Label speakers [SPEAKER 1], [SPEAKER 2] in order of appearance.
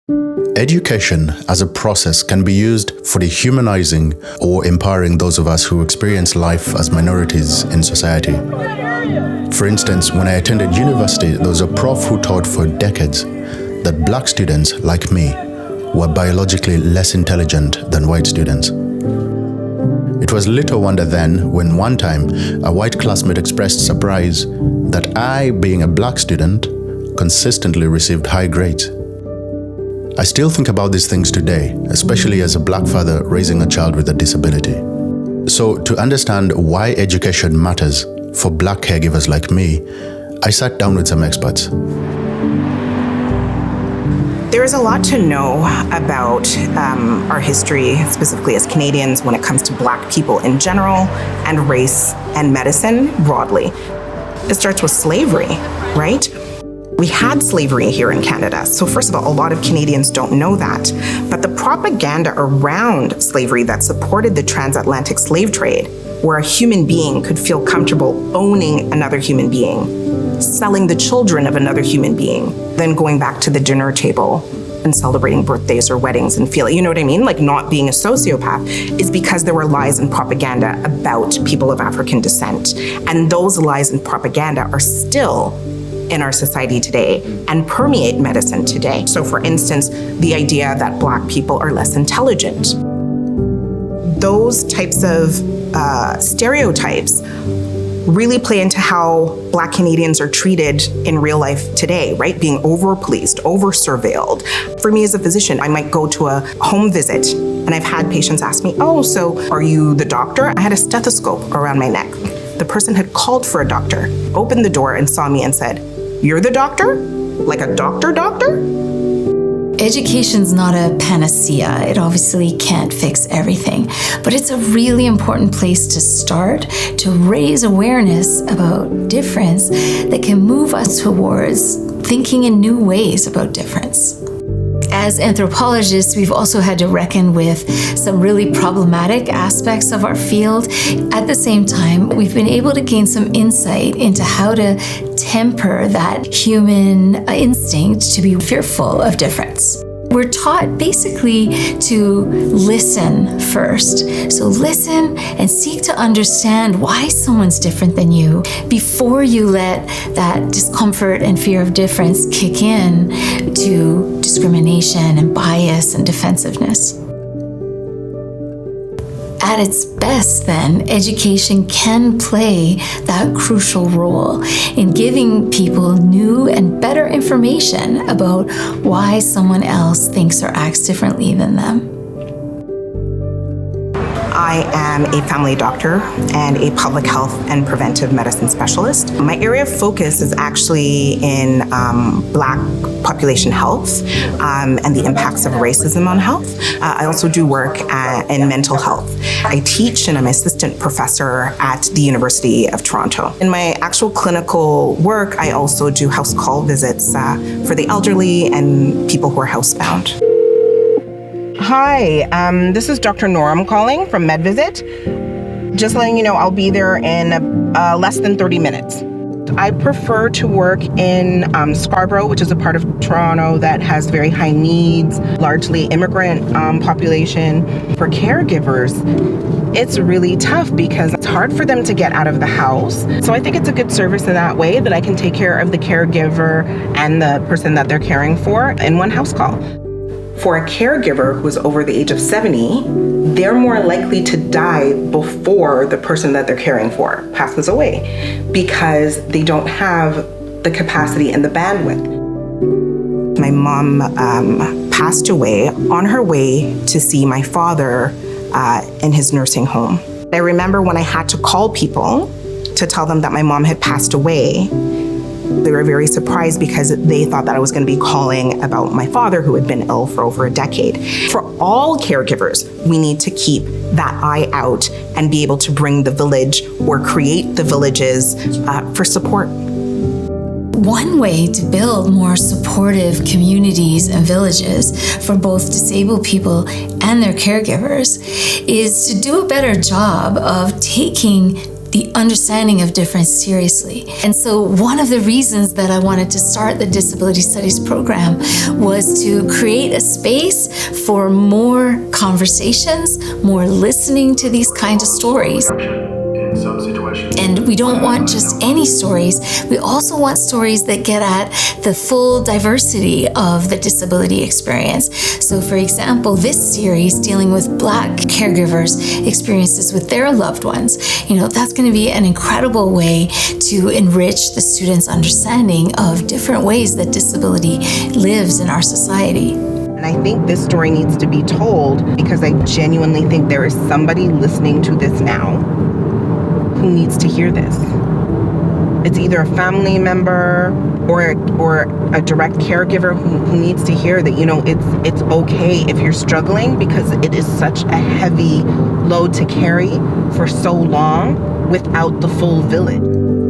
[SPEAKER 1] Education as a process can be used for dehumanizing or empowering those of us who experience life as minorities in society. For instance, when I attended university, there was a prof who taught for decades that black students, like me, were biologically less intelligent than white students. It was little wonder then when one time a white classmate expressed surprise that I, being a black student, consistently received high grades. I still think about these things today, especially as a black father raising a child with a disability. So to understand why education matters for black caregivers like me, I sat down with some experts.
[SPEAKER 2] There is a lot to know about our history, specifically as Canadians, when it comes to black people in general, and race and medicine broadly. It starts with slavery, right? We had slavery here in Canada. So first of all, a lot of Canadians don't know that. But the propaganda around slavery that supported the transatlantic slave trade, where a human being could feel comfortable owning another human being, selling the children of another human being, then going back to the dinner table and celebrating birthdays or weddings and feeling, you know what I mean? Like not being a sociopath, is because there were lies and propaganda about people of African descent. And those lies and propaganda are still in our society today and permeate medicine today. So for instance, the idea that black people are less intelligent. Those types of stereotypes really play into how black Canadians are treated in real life today, right? Being over-policed, over-surveilled. For me as a physician, I might go to a home visit and I've had patients ask me, oh, so are you the doctor? I had a stethoscope around my neck. The person had called for a doctor, opened the door and saw me and said, you're the doctor? Like a doctor?
[SPEAKER 3] Education's not a panacea. It obviously can't fix everything, but it's a really important place to start to raise awareness about difference that can move us towards thinking in new ways about difference. As anthropologists, we've also had to reckon with some really problematic aspects of our field. At the same time, we've been able to gain some insight into how to temper that human instinct to be fearful of difference. We're taught basically to listen first. So listen and seek to understand why someone's different than you before you let that discomfort and fear of difference kick in to discrimination and bias and defensiveness. At its best, then, education can play that crucial role in giving people new and better information about why someone else thinks or acts differently than them.
[SPEAKER 2] I am a family doctor and a public health and preventive medicine specialist. My area of focus is actually in Black population health and the impacts of racism on health. I also do work in mental health. I teach and I'm assistant professor at the University of Toronto. In my actual clinical work, I also do house call visits for the elderly and people who are housebound. Hi, this is Dr. Norm calling from MedVisit. Just letting you know, I'll be there in less than 30 minutes. I prefer to work in Scarborough, which is a part of Toronto that has very high needs, largely immigrant population. For caregivers, it's really tough because it's hard for them to get out of the house. So I think it's a good service in that way that I can take care of the caregiver and the person that they're caring for in one house call. For a caregiver who's over the age of 70, they're more likely to die before the person that they're caring for passes away because they don't have the capacity and the bandwidth. My mom passed away on her way to see my father in his nursing home. I remember when I had to call people to tell them that my mom had passed away, they were very surprised because they thought that I was going to be calling about my father who had been ill for over a decade. For all caregivers, we need to keep that eye out and be able to bring the village or create the villages for support.
[SPEAKER 3] One way to build more supportive communities and villages for both disabled people and their caregivers is to do a better job of taking the understanding of difference seriously. And so one of the reasons that I wanted to start the Disability Studies program was to create a space for more conversations, more listening to these kinds of stories. And we don't want just any stories. We also want stories that get at the full diversity of the disability experience. So for example, this series dealing with Black caregivers' experiences with their loved ones, that's going to be an incredible way to enrich the students' understanding of different ways that disability lives in our society.
[SPEAKER 2] And I think this story needs to be told because I genuinely think there is somebody listening to this now who needs to hear this. It's either a family member or a direct caregiver who needs to hear that, it's okay if you're struggling, because it is such a heavy load to carry for so long without the full village.